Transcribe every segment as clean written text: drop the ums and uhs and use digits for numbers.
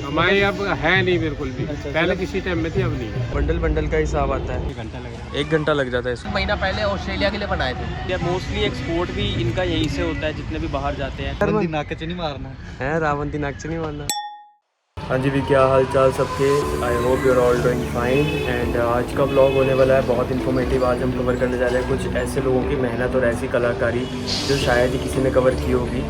हमारे अब है नहीं बिल्कुल भी। पहले किसी टाइम में थी, अब नहीं है। बंडल बंडल का हिसाब आता है, 1 घंटा लग जाता है इसको। महीना पहले ऑस्ट्रेलिया के लिए बनाए थे। मोस्टली एक्सपोर्ट भी इनका यहीं से होता है, जितने भी बाहर जाते हैं। रावण दी नाक च नहीं मारना है, रावण दी नाक च नहीं मारना। हाँ जी भी, क्या हाल चाल सबके। I hope you are all doing fine. And आज का व्लॉग होने वाला है बहुत इन्फॉर्मेटिव। आज हम कवर करने जा रहे हैं कुछ ऐसे लोगों की मेहनत और ऐसी कलाकारी जो शायद ही किसी ने कवर की होगी।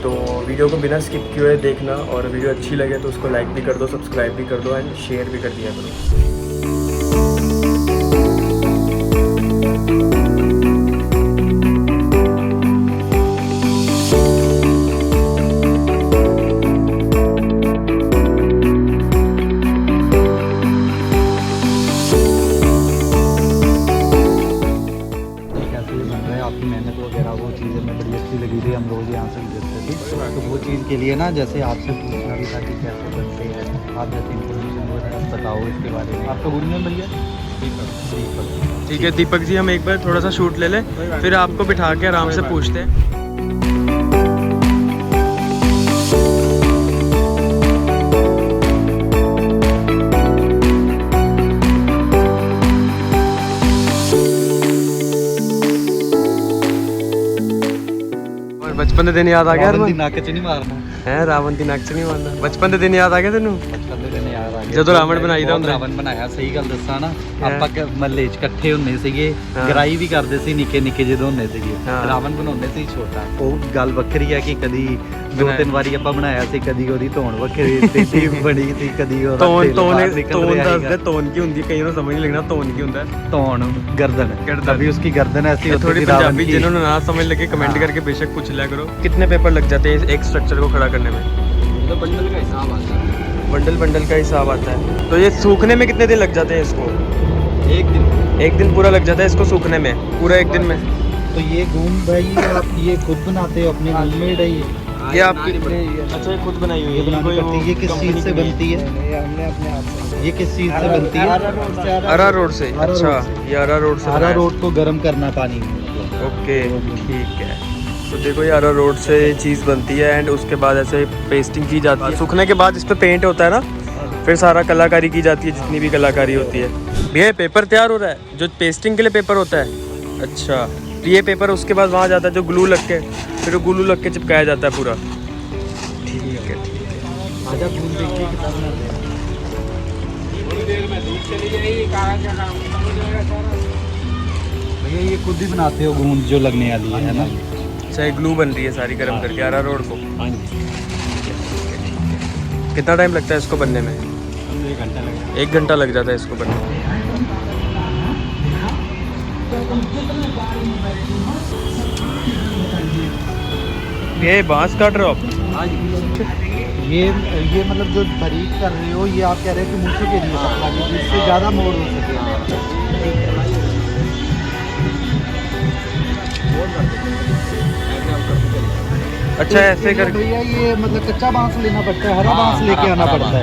तो वीडियो को बिना स्किप किए हुए देखना, और वीडियो अच्छी लगे तो उसको लाइक भी कर दो, सब्सक्राइब भी कर दो एंड शेयर भी कर दिया करो। आपकी मेहनत वगैरह वो चीज़ें में बड़ी अच्छी लगी थी। हम रोज़ यहाँ से गुजरते थे, तो वो चीज़ के लिए ना जैसे आपसे पूछना भी था कि कैसे बनते हैं, आप जैसे इन्फॉर्मेशन वगैरह बताओ इसके बारे में। आपका गुड नेम भैया? दीपक। ठीक है दीपक जी, हम एक बार थोड़ा सा शूट ले लें, फिर आपको बिठा के आराम से पूछते हैं। बचपन के दिन याद आ गया? रावण दी नाक च नहीं मारना है, रावण दी नाक च नहीं मारना। बचपन के दिन याद आ गया तेनू? बचपन ਦੇ ਦਿਨ ਯਾਦ ਆ ਗਏ ਜਦੋਂ ਰਾਵਣ ਬਣਾਈਦਾ ਹੁੰਦਾ। ਰਾਵਣ ਬਣਾਇਆ, ਸਹੀ ਗੱਲ ਦੱਸਾਂ ਨਾ, ਆਪਾਂ ਮਹੱਲੇ 'ਚ ਇਕੱਠੇ ਹੁੰਦੇ ਸੀਗੇ, ਗਰਾਈ ਵੀ ਕਰਦੇ ਸੀ ਨਿੱਕੇ ਨਿੱਕੇ ਜਦੋਂ ਹੁੰਦੇ ਸੀਗੇ। ਰਾਵਣ ਬਣਾਉਂਦੇ ਸੀ ਛੋਟਾ। ਉਹ ਗੱਲ ਵੱਖਰੀ ਹੈ ਕਿ ਕਦੀ 2-3 ਵਾਰੀ ਆਪਾਂ ਬਣਾਇਆ ਸੀ, ਕਦੀ ਉਹਦੀ ਧੌਣ ਵੱਖਰੀ ਟੇਢੀ ਬਣੀ ਸੀ, ਕਦੀ ਉਹਦਾ ਧੌਣ ਦੱਸਦੇ ਧੌਣ ਕੀ ਹੁੰਦੀ, ਕਈ ਨੂੰ ਸਮਝ ਨਹੀਂ ਲੱਗਣਾ ਧੌਣ ਕੀ ਹੁੰਦਾ। ਧੌਣ ਗਰਦਨ, अभी उसकी गर्दन ऐसी होती है। थोड़ी पंजाबी जिन्होंने ना समझ लगे कमेंट करके बेशक पूछ लिया करो। कितने पेपर लग जाते हैं एक स्ट्रक्चर को खड़ा करने में? तो बंडल का हिसाब आता है। बंडल का हिसाब आता है। तो ये सूखने में कितने दिन लग जाते हैं इसको? एक दिन पूरा लग जाता है इसको सूखने में, पूरा 1 दिन में। तो ये घूम भाई आप ये खुद बनाते हो अपने होममेड है ये आपकी? अच्छा ये खुद बनाई हुई है। ये किस चीज़ से बनती है? हमने अपने हाथ से। ये किस चीज़ से बनती है? अरारोट से। अच्छा ये अरारोट से। अरारोट को गर्म करना पानी में। ओके ठीक है। तो देखो ये अरारोट से चीज़ बनती है एंड उसके बाद ऐसे पेस्टिंग की जाती है। सूखने के बाद इस पर पेंट होता है ना, फिर सारा कलाकारी की जाती है, जितनी भी कलाकारी होती है। भैया पेपर तैयार हो रहा है, जो पेस्टिंग के लिए पेपर होता है। अच्छा तो ये पेपर उसके बाद वहाँ जाता है जो ग्लू लग के, फिर वो ग्लू लग के चिपकाया जाता है पूरा। ठीक है ठीक है। आजा फूल देखिए कितना बनाते हैं। थोड़ी देर में धूप चली जाएगी, कागज का काम खत्म हो जाएगा सारा। भैया ये खुद ही बनाते हो गूंद जो लगने वाली है ना? अच्छा ग्लू बन रही है सारी गर्म करके अरारोट को। कितना टाइम लगता है इसको बनने में? 1 घंटा लग जाता है इसको बनने में। ये बांस काट रहे हो आप? ये मतलब जो बारीक कर रहे हो, ये आप कह रहे हो कि मूछे के लिए पतला, जिससे ज़्यादा मोड़ हो सके। अच्छा ऐसे कर भैया ये मतलब कच्चा बांस लेना पड़ता है, हरा बांस लेके आना पड़ता है?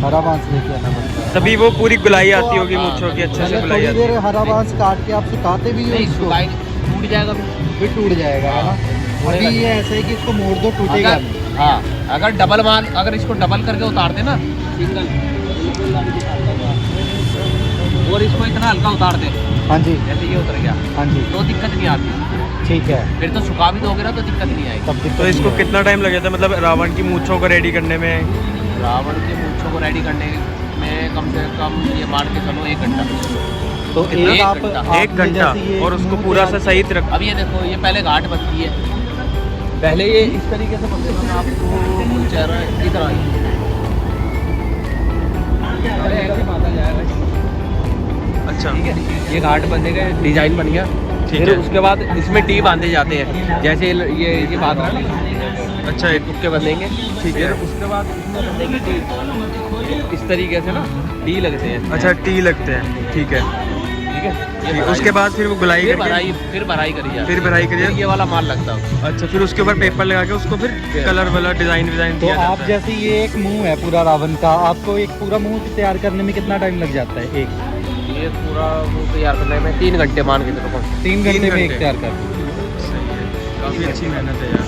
हरा बांस लेके आना पड़ता है, तभी वो पूरी गुलाई आती होगी मूंछों की, अच्छे से गुलाई आती है। हरा बांस काट के आप सुखाते भी हो इसको? टूट जाएगा फिर टूट जाएगा है ना? अभी ये ऐसा है कि इसको मोड़ दो, टूटेगा नहीं। हाँ अगर इसको डबल करके उतारते ना सिंगल, और इसको इतना हल्का उतार दे, हाँ जी जैसे ये उतर गया, हाँ जी, तो दिक्कत नहीं आती। ठीक है। फिर तो सुखा भी दोगे ना तो दिक्कत नहीं आएगी। तब दिक्कत तो इसको नहीं आएगी। कितना टाइम लग जाता है, मतलब रावण की मूंछों को रेडी करने में? रावण के मूंछों को रेडी करने में कम से कम ये मान के चलो 1 घंटा। तो एक आप घंटा। 1 घंटा, और उसको पूरा से सही तरह। अब ये देखो, ये पहले घाट बनती है, पहले ये इस तरीके से बनते हैं। आपको चेहरा इधर आई, अच्छा ठीक है, ये घाट बनने का डिजाइन बन गया। ठीक फिर है। उसके बाद इसमें टी बांधे जाते हैं, जैसे ये बांध रहा है। अच्छा एक तुक्के बंधेंगे, ठीक है। फिर उसके बाद इसमें बंधेंगे टी, इस तरीके से ना टी लगते हैं। अच्छा टी लगते हैं, ठीक है ठीक है। ठीक, उसके बाद फिर वो गुलाई फिर करके फिर भराई करी जाती है। फिर भराई करिए। ये वाला माल लगता है। अच्छा फिर उसके ऊपर पेपर लगा के उसको फिर कलर वाला डिजाइन तो दिया आप जाता है। जैसे ये एक मुंह है पूरा रावण का, आपको एक पूरा मुंह तैयार करने में कितना टाइम लग जाता है? ये पूरा मुंह तैयार करने में 3 घंटे मान के चलो। 3 घंटे में एक घंटे। तैयार कर। सही है, काफ़ी अच्छी मेहनत है यार।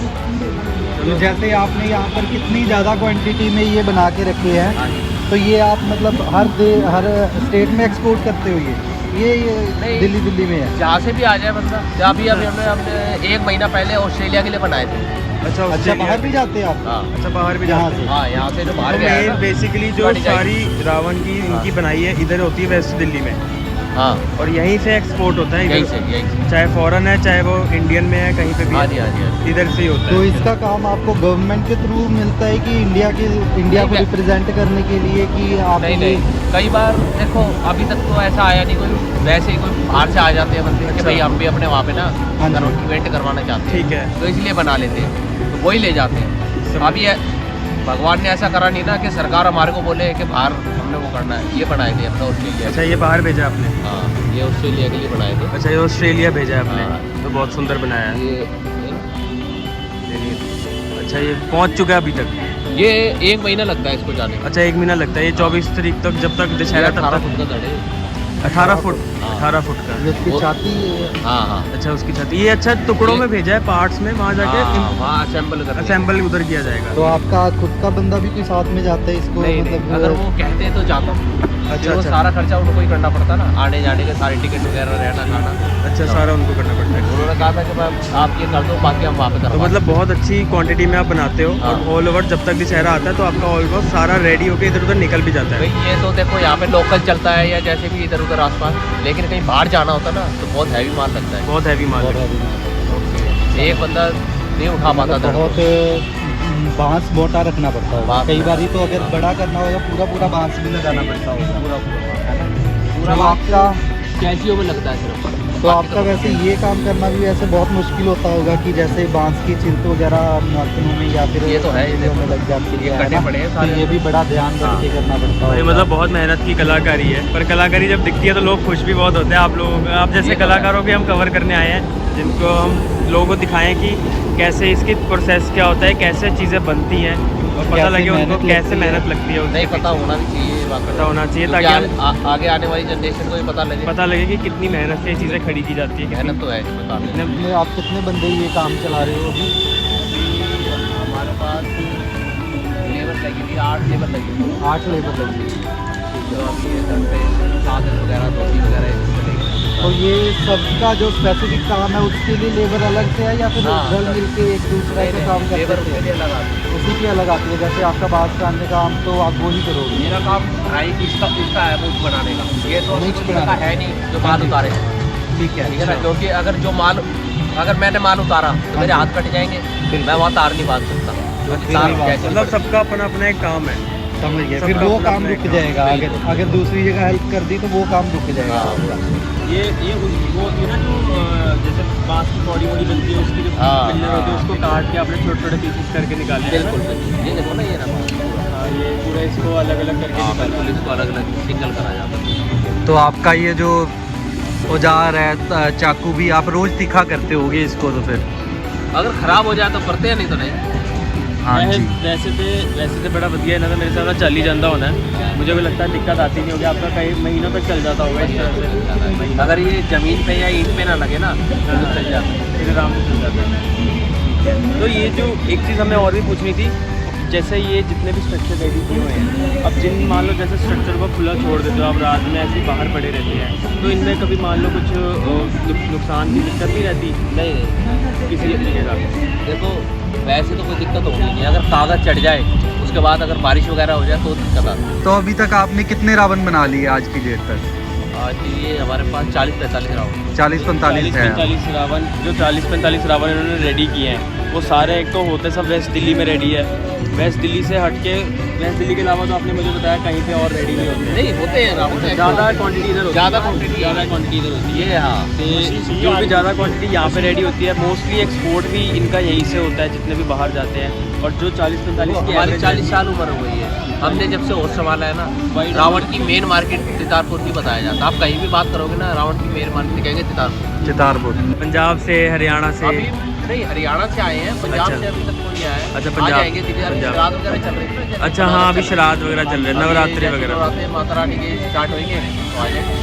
तो जैसे आपने यहाँ पर कितनी ज़्यादा क्वांटिटी में ये बना के रखे हैं, तो ये आप मतलब हर स्टेट में एक्सपोर्ट करते हो ये दिल्ली में है? जहाँ से भी आ जाए बंदा। जहाँ भी अभी हमने 1 महीना पहले ऑस्ट्रेलिया के लिए बनाए थे। अच्छा, बाहर भी जाते हैं आप? हाँ, अच्छा, बाहर भी यहाँ जाते से? हाँ, यहाँ से जो बाहर गया है ना, बेसिकली जो सारी रावण की इनकी बनाई है इधर होती है वेस्ट दिल्ली में। हाँ, और यहीं से एक्सपोर्ट होता है यहीं इधर से, यहीं से। चाहे फॉरेन है चाहे वो इंडियन में है, कहीं पे भी हाँ जी, हाँ जी, हाँ जी। इधर से ही होता तो है। इसका काम आपको गवर्नमेंट के थ्रू मिलता है कि इंडिया को नहीं, रिप्रेजेंट करने के लिए कि आप? नहीं, कई बार देखो अभी तक तो ऐसा आया नहीं कोई, वैसे ही कोई बाहर से आ जाते हैं बंदे कि भाई हम भी अपने वहाँ पे ना हाँ जी। इवेंट करवाना चाहते हैं। ठीक है। तो इसलिए बना लेते हैं, तो वही ले जाते हैं। अभी भगवान ने ऐसा करा नहीं ना कि सरकार हमारे को बोले कि बाहर हमने वो करना है। ये बनाए थे अपना ऑस्ट्रेलिया। अच्छा, ये बाहर भेजा आपने? हाँ, ये ऑस्ट्रेलिया के लिए बनाए थे। अच्छा, ये ऑस्ट्रेलिया भेजा है आपने? हाँ। तो बहुत सुंदर बनाया है। ये अच्छा, ये पहुंच चुका है अभी तक? ये 1 महीना लगता है इसको जाने में। अच्छा, 1 महीना लगता है। ये 24 तारीख तक, जब तक दशहरा तब 18 तक। फुट का धड़ है। 18 फुट? हाँ। 18 फुट का। इसकी छाती? हाँ, हाँ, अच्छा, उसकी छाती। ये अच्छा टुकड़ों में भेजा है, पार्ट्स में, वहाँ जाके वहाँ असेंबल कर असेंबल उधर किया जाएगा। तो आपका खुद का बंदा भी कोई साथ में जाता है इसको? नहीं, मतलब अगर वो कहते हैं तो जाता हूँ। अच्छा, वो अच्छा। सारा खर्चा उनको ही करना पड़ता ना, आने जाने के सारे टिकट वगैरह, रहना खाना। अच्छा, सारा उनको करना पड़ता है। उन्होंने कहा था कि मैं आप ये कर दो, बाकी हम वहाँ पे तो करवा मतलब बहुत अच्छी क्वांटिटी में आप बनाते हो हाँ। और ऑल ओवर जब तक दशहरा आता है तो आपका ऑलमोस्ट सारा रेडी होकर इधर उधर निकल भी जाता है। भाई ये तो देखो यहाँ पे लोकल चलता है या जैसे भी इधर उधर आसपास, लेकिन कहीं बाहर जाना होता ना तो बहुत हैवी माल लगता है। बहुत हैवी माल है। एक बंदा नहीं उठा पाता था। बहुत बांस मोटा रखना पड़ता है। बांस कई बार तो अगर बड़ा करना होगा पूरा बांस भी लगाना पड़ता होगा। पूरा तो आपका कैसियो में लगता है सिर्फ। तो आपका वैसे ये काम करना भी वैसे बहुत मुश्किल होता होगा कि जैसे बांस की चिंत वगैरह नाखूनों में या फिर ये तो है, ये में लग जाती है, ये है करने ना? पड़े हैं तो सारे। ये भी बड़ा ध्यान रख के करना पड़ता भाई है। मतलब बहुत मेहनत की कलाकारी है, पर कलाकारी जब दिखती है तो लोग खुश भी बहुत होते हैं। आप लोगों को, आप जैसे ये तो है। कलाकारों के हम कवर करने आए हैं, जिनको हम लोगों को दिखाएं कि कैसे इसकी प्रोसेस क्या होता है, कैसे चीज़ें बनती हैं और पता कैसे लगे उनको मेहनत कैसे लगती है। मेहनत लगती है। नहीं पता होना भी चाहिए, पता होना चाहिए क्योंकि ताकि हम आगे आने वाली जनरेशन को भी पता लगे कि कितनी मेहनत से ये चीज़ें खड़ी की जाती है। मेहनत तो है इसमें काफी। में आप कितने बंदे ये काम चला रहे हो अभी? हमारे पास लेबर लगी थी, 8 लेबर लगी थी। 8 लेबर लगी। जो अभी ये घर पे चादर वगैरह, धोती वगैरह तो ये सबका जो स्पेसिफिक काम है उसके लिए लेबर अलग से है या फिर हाँ, रल मिल के एक दूसरे के काम करते लेबर हैं? के लिए लगा दी। उसी की अलग आती है। जैसे आपका बात करने का काम तो आप वो ही करोगे। मेरा काम ढाई इसका है मूछ बनाने का। ये तो मूछ मूछ बनाने का है नहीं जो माल उतारे। ठीक है, ठीक है ना, क्योंकि अगर मैंने माल उतारा तो मेरे हाथ कट जाएंगे, मैं वहाँ तार नहीं बांध सकता। फिर तार नहीं बांध कैसे मतलब सबका अपना अपना एक काम है। समझ गया। सबका फिर वो अपना काम अपना रुक एक जाएगा। काम। अगर दूसरी जगह हेल्प कर दी तो वो काम रुक जाएगा। हाँ। ये वो होती है ना जो जैसे बांस की बॉडी बनती है, उसकी जो हाँ, पिल्लर होते हैं हाँ। उसको काट के आपने छोटे छोटे पीसेस करके निकाले हैं ना? बिल्कुल बिल्कुल। ये देखो ना, ये ना हाँ, ये पूरा इसको अलग अलग करके हाँ, निकाला। बिल्कुल इसको अलग अलग सिंगल करा जाता है। तो आपका ये जो औजार है चाकू भी आप रोज तीखा करते होगे इसको? तो फिर अगर खराब हो जाए तो करते हैं, नहीं तो नहीं। हाँ जी। वैसे तो बड़ा बढ़िया है ना, तो मेरे साथ चल ही जाता होना है। मुझे भी लगता है दिक्कत आती नहीं होगी, आपका कई महीनों तक चल जाता होगा इस तरह से। अगर ये जमीन पे या ईंट पे ना लगे ना तो चल जाता है। फिर आराम से चल जाता है। तो ये जो एक चीज़ हमें और भी पूछनी थी, जैसे ये जितने भी स्ट्रक्चर रेडी किए हुए हैं, अब जिन मान लो जैसे स्ट्रक्चर को खुला छोड़ देते हो आप, रात में ऐसे ही बाहर पड़े रहते हैं, तो इनमें कभी मान लो कुछ नुकसान की दिक्कत नहीं रहती नहीं किसी तरीके का? देखो वैसे तो कोई दिक्कत होगी नहीं, अगर कागज़ चढ़ जाए उसके बाद अगर बारिश वगैरह हो जाए तो दिक्कत आती है। तो अभी तक आपने कितने रावण बना लिए आज की डेट तक? आज ये हमारे पास 40-45 राउंड। 40-45 है। 40-45 रावण, जो 40-45 रावण इन्होंने रेडी किए हैं वो सारे एक तो होते सब वेस्ट दिल्ली में रेडी है। वेस्ट दिल्ली से हट के, वेस्ट दिल्ली के अलावा तो आपने मुझे बताया कहीं पे और रेडी नहीं होते? नहीं होते हैं राउंड, ज़्यादा क्वांटिटी इधर होती है। ज़्यादा क्वांटिटी इधर होती है। ये हाँ। तो जो भी ज़्यादा क्वांटिटी यहाँ पे रेडी होती है, मोस्टली एक्सपोर्ट भी इनका यहीं से होता है जितने भी बाहर जाते हैं। और जो 40-45 की हमारी average 40 साल उम्र हो गई है, हमने जब से होश संभाला है ना। रावण की मेन मार्केट तितारपुर की बताया जाता है। आप कहीं भी बात करोगे ना रावण की मेन मार्केट कहेंगे तितारपुर। चितारपुर। पंजाब से, हरियाणा से? अभी नहीं, हरियाणा से आए हैं, पंजाब अच्छा। से अभी तक कोई आया है। अच्छा, आ पंजाब- जाएंगे धीरे धीरे, पंजाब। श्राद्ध वगैरह चल रहे हैं ना, जैसे अच्छा, हाँ, अभी श्राद्ध वगैरह चल रहे हैं, नवरात्रि वगैरह। नवरात्रि माता रानी के स्टार्ट होंगे तो आ जाएंगे,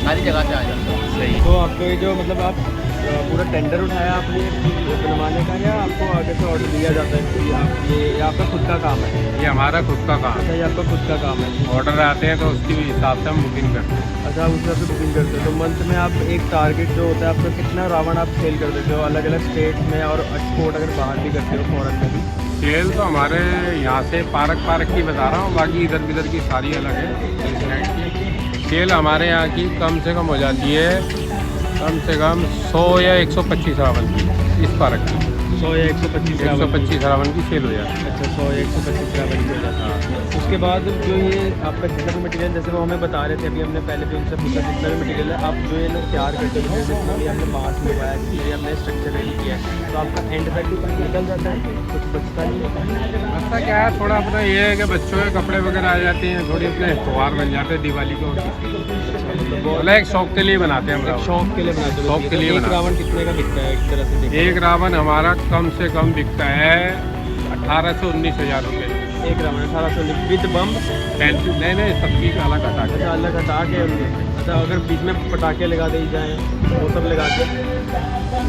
सारी जगह से आ जाएंगे। सही। तो आपको ये जो मतलब आप पूरा टेंडर उठाया आपने बनवाने का, या आपको आगे से ऑर्डर दिया जाता है कि आप ये आपका खुद का काम है? ये हमारा खुद का काम अच्छा, ये आपका खुद का काम है। ऑर्डर आते हैं तो उसके हिसाब से हम बुकिंग करते हैं। अच्छा, आप उस हिसाब से बुकिंग करते हो। तो मंथ में आप एक टारगेट जो होता है आपका, कितना रावण आप सेल कर देते हो अलग अलग स्टेट में, और एक्सपोर्ट अगर बाहर भी करते हो फॉरेन में भी? सेल तो हमारे यहाँ से पार्क की बता रहा हूँ, बाकी इधर उधर की सारी अलग है। सेल हमारे यहाँ की कम से कम हो जाती है, कम से कम 100 या 125 रावण की इस पार्क की। 100 या 125 रावण की सेल हो जाती है। अच्छा, 100 या 125 रावण की हो जाती है। उसके बाद जो ये आपका जितना भी मटेरियल, जैसे वो हमें बता रहे थे अभी, हमने पहले भी उनसे पूछा, जितना भी मटेरियल है आप जो ये लोग तैयार करते हो, जितना भी हमने बांस लगवाया, जितने भी हमने स्ट्रक्चर रेडी किया है, तो आपका एंड तक निकल जाता है, कुछ बचता नहीं है? अच्छा क्या है, थोड़ा अपना ये है कि बच्चों के कपड़े वगैरह आ जाते हैं, थोड़ी अपने त्योहार बन जाते हैं दिवाली को। मतलब एक शौक के लिए बनाते हैं हम लोग। शौक के लिए बनाते हो? शौक के लिए एक रावण कितने का बिकता है एक तरह से? एक रावण हमारा कम से कम बिकता है 18 से 19 हज़ार रुपये। एक रावण 1800 विद बम? नहीं, सब चीज़ अलग हटा के। अच्छा, अलग हटा के। अच्छा, अगर बीच में पटाखे लगा दी जाएँ वो सब लगा के?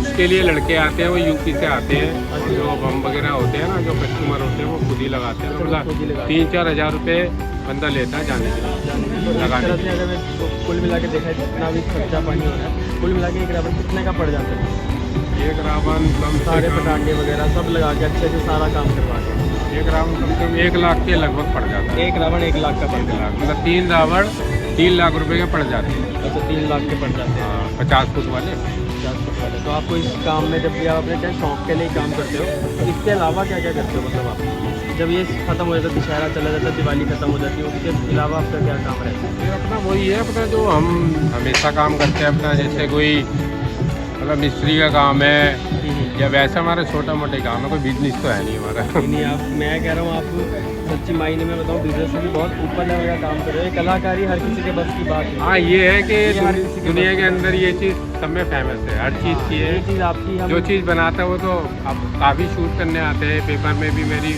उसके लिए लड़के आते हैं, वो यूपी से आते हैं, और जो बम वगैरह होते हैं ना, जो कस्टमर होते हैं वो खुद ही लगाते हैं। मतलब 3-4 हज़ार रुपये बंदा लेता है जाने के लिए लगाने के लिए। अगर मैं कुल मिला के देखा जितना भी खर्चा पानी हो रहा है, कुल मिला के एक रावण कितने का पड़ जाता है? एक रावण कम सारे पटाखे वगैरह सब लगा के अच्छे से सारा काम करवा के एक रावण कम से कम 1 लाख के लगभग पड़ जाता है। एक रावण 1 लाख का पड़ जाता है? मतलब 3 रावण 3 लाख रुपए के पड़ जाते हैं। अच्छा, 3 लाख के पड़ जाते हैं? 50 फुट वाले। 50 फुट वाले। तो आपको इस काम में, जब भी आप अपने चाहे शौक के लिए काम करते हो, तो इसके अलावा क्या क्या करते हो? मतलब आप जब ये खत्म हो जाता है, दशहरा चला जाता है, दिवाली खत्म हो जाती है, उसके अलावा आपका क्या काम रहता है? फिर अपना वही है, अपना जो हम हमेशा काम करते हैं अपना, जैसे कोई मतलब मिस्त्री का काम है या वैसे हमारा छोटा मोटे काम है, कोई बिजनेस तो है नहीं हमारा। नहीं, आप, मैं कह रहा हूँ आप सच्ची मायने में बताऊँ, बिजनेस से भी बहुत ऊपर लेवल का काम कर रहे हो। कलाकारी हर किसी के बस की बात है। हाँ, ये है कि दुनिया के अंदर ये चीज़ सब में फेमस है, हर चीज़ की है। ये चीज़ आपकी, जो चीज़ बनाता है वो तो अब काफ़ी शूट करने आते हैं। पेपर में भी मेरी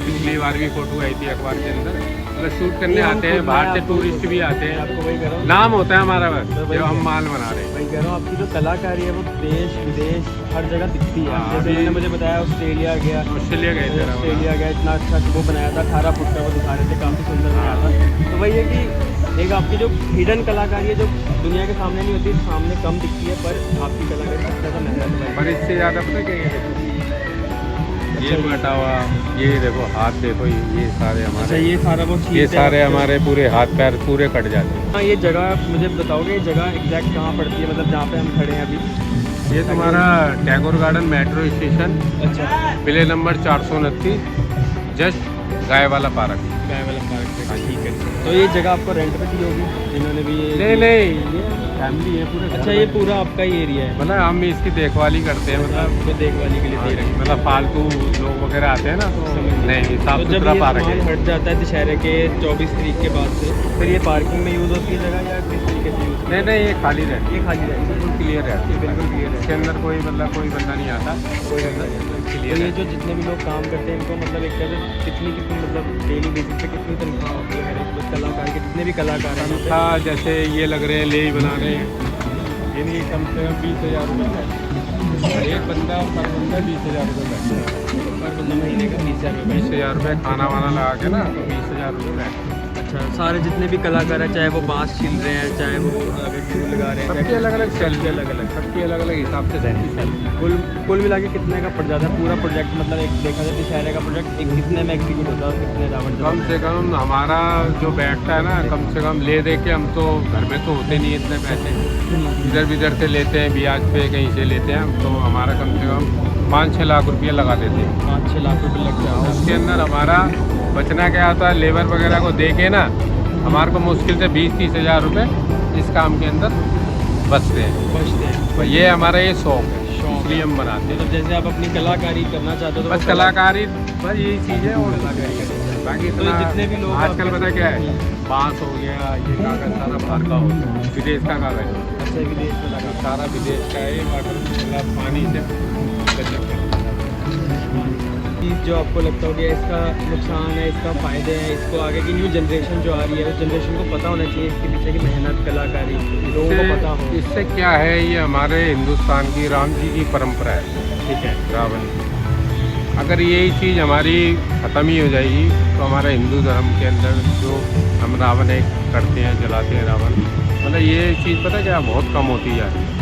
पिछली बार भी फोटो आई थी अखबार के अंदर, मतलब शूट करने आते हैं, बाहर से टूरिस्ट भी आते हैं। आपको वही कह रहा हूँ, नाम होता है हमारा बस, जो हम माल बना रहे हैं। वही कह रहा हूँ, आपकी जो कलाकारी है वो देश विदेश हर जगह दिखती है। हाँ, जैसे मैंने मुझे बताया ऑस्ट्रेलिया गया, ऑस्ट्रेलिया गए थे, ऑस्ट्रेलिया गया, इतना अच्छा वो बनाया था, 18 फुट का वो दिखा रहे थे, काफ़ी सुंदर बनाया था। तो वही है कि एक आपकी जो हिडन कलाकारी है, जो दुनिया के सामने नहीं होती, सामने कम दिखती है, पर आपकी कलाकारी सबसे ज़्यादा मेहनत है। पर इससे ज़्यादा पता क्या है, ये बटा हुआ, ये देखो हाथ देखो, ये सारे अच्छा, हमारे, ये सारा वो ये सारे हमारे पूरे हाथ पैर पूरे कट जाते हैं। हाँ, ये जगह मुझे बताओगे, ये जगह एग्जैक्ट कहाँ पड़ती है, मतलब जहाँ पे हम खड़े हैं अभी? ये तुम्हारा टैगोर गार्डन मेट्रो स्टेशन, अच्छा, प्ले नंबर 429, जस्ट गाय वाला पार्क। गाय वाला पार्क से? ठीक है। तो ये जगह आपको रेंट पे दी होगी जिन्होंने भी नहीं, ये फैमिली है पूरे। अच्छा, ये पूरा आपका ही एरिया है? मतलब हम इसकी देखभाल ही करते हैं, मतलब आपको देखभाली के लिए दे रहे हैं? मतलब फालतू लोग वगैरह आते हैं ना, तो नहीं, साफ तो जब सुथरा ये पार्क सामान है। हट जाता है दशहरे के 24 तारीख के बाद से, फिर ये पार्किंग में यूज़ होती है जगह, या किस तरीके से यूज़? नहीं, ये खाली रहती ये खाली रहती है? बिल्कुल क्लियर रहती है, बिल्कुल क्लियर है। इसके अंदर कोई मतलब कोई बंदा नहीं आता, कोई अंदर तो क्लियर ये है। जो जितने भी लोग काम करते हैं, इनको मतलब एक तरह से कितनी मतलब डेली बेसिस पे कितनी तनख्वाह होती है? मेरे कलाकार के जितने भी कलाकार हैं यहाँ पे? हाँ, जैसे ये लग रहे हैं, ले बना रहे हैं, इनकी कम से कम 20,000 रुपये है। एक बंदा पर बंदा 20,000 रुपये बैठता है, पर बंदा महीने का 20,000 रुपये? 20,000 रुपये खाना वाना लगा के ना, तो 20,000 रुपये बैठता है। अच्छा, सारे जितने भी कलाकार हैं, चाहे वो बांस छील रहे हैं, चाहे वो अगर फूल लगा रहे हैं, सबकी अलग अलग सैलरी, अलग अलग सबकी अलग अलग हिसाब से रहती है। कुल मिला के कितने का पड़ जाता है पूरा प्रोजेक्ट? मतलब एक देखा जाए दशहरे का प्रोजेक्ट एक कितने में एग्जीक्यूट होता है, कितने रावण? कम से कम हमारा जो बैठता है ना, कम से कम ले दे के, हम तो घर में तो होते नहीं इतने पैसे, इधर बिधर से लेते हैं, ब्याज पे कहीं से लेते हैं हम, तो हमारा कम से कम 5-6 लाख रुपये लगा देते हैं। 5-6 लाख रुपये लग जाता है। उसके अंदर हमारा बचना क्या होता है, लेबर वगैरह को दे के ना, हमारे को मुश्किल से 20-30 हज़ार रुपये इस काम के अंदर बचते हैं। तो ये हमारा ये शौक है, इसलिए हम बनाते हैं। मतलब जैसे आप अपनी कलाकारी करना चाहते हो तो बस कलाकारी, बस यही चीज़ है, और बाकी तो जितने भी लोग आजकल पता क्या है, बांस हो गया, ये कागज़ सारा बाहर का होता है, विदेश का कागज़ है। अच्छा, विदेश में लगा? सारा विदेश का है, वाटर मतलब पानी से चीज़ जो आपको लगता हो कि इसका नुकसान है, इसका फ़ायदे हैं, इसको आगे की न्यू जनरेशन जो आ रही है उस जनरेशन को पता होना चाहिए इसके पीछे की मेहनत, कलाकारी लोगों को पता हो। इससे क्या है, ये हमारे हिंदुस्तान की राम जी की परंपरा है, ठीक है। रावण की। अगर यही चीज़ हमारी ख़त्म ही हो जाएगी तो हमारे हिंदू धर्म के अंदर जो हम रावण एक करते हैं, जलाते हैं रावण, मतलब ये चीज़ पता है क्या, बहुत कम होती जा रही है।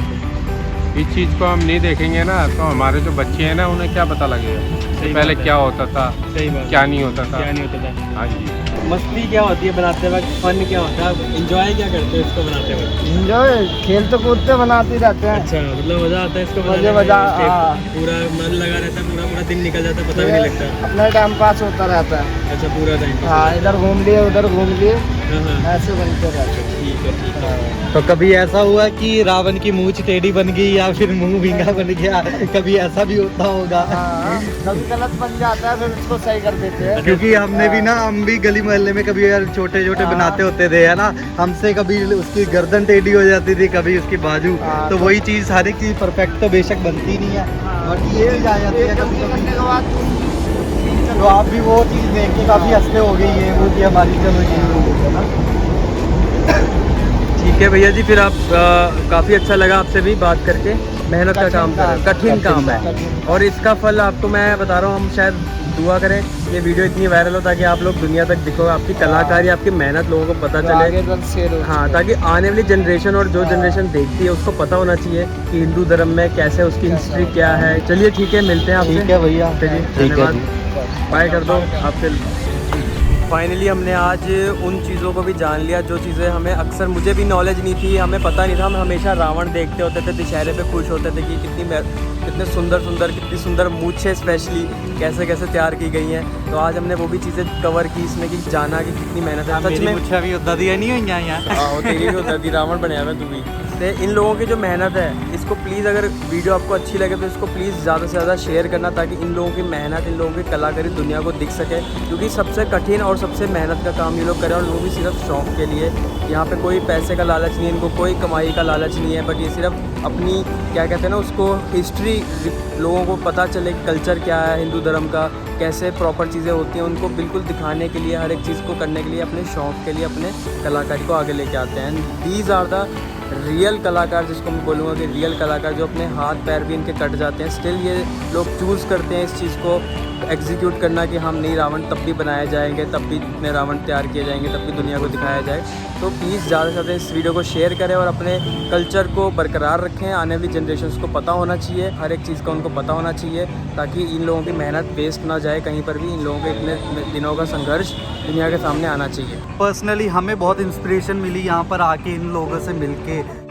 इस चीज़ को हम नहीं देखेंगे ना तो हमारे जो बच्चे हैं ना उन्हें क्या पता लगेगा कि पहले क्या होता था, सही बात, क्या नहीं होता था। क्या नहीं होता था। हाँ जी। मस्ती क्या होती है बनाते वक्त, फन क्या होता है, आप इंजॉय क्या करते हो इसको बनाते वक्त? इंजॉय खेलते कूदते बनाते ही रहते हैं। अच्छा, मतलब मज़ा आता है इसको मज़े बनाने में, मज़ा, इसके हाँ। पूरा मन लगा रहता है, पूरा दिन निकल जाता है, पता भी नहीं लगता। अपना टाइम पास होता रहता है। अच्छा, पूरा टाइम। हाँ, इधर घूम लिए उधर घूम लिए, हाँ, ऐसे बनते रहते हैं। ठीक है, ठीक है। तो कभी ऐसा हुआ कि रावण की मूंछ टेढ़ी बन गई या फिर मुंह विंगा बन गया, कभी ऐसा भी होता होगा? हाँ, कभी गलत बन जाता है फिर उसको सही कर देते हैं। क्योंकि हमने भी ना, हम भी गली मोहल्ले में कभी यार छोटे छोटे हाँ। बनाते होते थे, है ना, हमसे कभी उसकी गर्दन टेढ़ी हो जाती थी, कभी उसकी बाजू। हाँ, तो वही चीज़, हर एक चीज़ परफेक्ट तो बेशक बनती नहीं है, बट ये चीज़ आ जाती है कभी करने कभी। के बाद तो आप भी वो चीज़ देख के काफ़ी हंसते हो गई, ये वो कि हमारी चलो ये हो गया ना। ठीक है भैया जी, फिर आप काफ़ी अच्छा लगा आपसे भी बात करके। मेहनत का काम कर रहे हैं, कठिन काम है, और इसका फल आपको मैं बता रहा हूँ, हम शायद दुआ करें ये वीडियो इतनी वायरल हो ताकि आप लोग दुनिया तक दिखो, आपकी कलाकारी, आपकी मेहनत लोगों को पता आगे चले। तक शेर हो। हाँ, ताकि आने वाली जनरेशन और जो जनरेशन देखती है उसको पता होना चाहिए कि हिंदू धर्म में कैसे, उसकी हिस्ट्री क्या है। चलिए ठीक है, मिलते हैं आपसे। ठीक है भैया, चलिए, ठीक है धन्यवाद, जी। बाय कर दो आपसे। फाइनली हमने आज उन चीज़ों को भी जान लिया जो चीज़ें हमें अक्सर, मुझे भी नॉलेज नहीं थी, हमें पता नहीं था। हम हमेशा रावण देखते होते थे, दशहरे पे खुश होते थे कि कितने कितनी सुंदर मूछें स्पेशली कैसे कैसे तैयार की गई हैं। तो आज हमने वो भी चीज़ें कवर की इसमें, कि जाना कि कितनी मेहनत है सच में। मुझे भी उदा दी नहीं हुई यहाँ। हाँ, तेरी भी होता थी, रावण बनया हुआ तू भी। तो इन लोगों की जो मेहनत है, इसको प्लीज़, अगर वीडियो आपको अच्छी लगे तो इसको प्लीज़ ज़्यादा से ज़्यादा शेयर करना, ताकि इन लोगों की मेहनत, इन लोगों की कलाकारी दुनिया को दिख सके। क्योंकि सबसे कठिन और सबसे मेहनत का काम ये लोग करें, और वो भी सिर्फ शौक़ के लिए। यहाँ पे कोई पैसे का लालच नहीं है, इनको कोई कमाई का लालच नहीं है, बट ये सिर्फ अपनी, क्या कहते हैं ना उसको, हिस्ट्री, लोगों को पता चले कल्चर क्या है हिंदू धर्म का, कैसे प्रॉपर चीज़ें होती हैं, उनको बिल्कुल दिखाने के लिए, हर एक चीज़ को करने के लिए, अपने शौक़ के लिए, अपने कलाकारी को आगे लेके आते हैं। दीज आर द रियल कलाकार, जिसको मैं बोलूँगा कि रियल कलाकार, जो अपने हाथ पैर भी इनके कट जाते हैं, स्टिल ये लोग चूज़ करते हैं इस चीज़ को एग्जीक्यूट करना कि हम नहीं, रावण तब भी बनाए जाएंगे, तब भी इतने रावण तैयार किए जाएंगे, तब भी दुनिया को दिखाया जाए। तो प्लीज़ ज़्यादा से ज़्यादा इस वीडियो को शेयर करें और अपने कल्चर को बरकरार रखें। आने वाली जनरेशन को पता होना चाहिए, हर एक चीज़ का उनको पता होना चाहिए, ताकि इन लोगों की मेहनत वेस्ट ना जाए कहीं पर भी। इन लोगों के इतने दिनों का संघर्ष दुनिया के सामने आना चाहिए। पर्सनली हमें बहुत इंस्पिरेशन मिली यहाँ पर आके, इन लोगों से मिलके।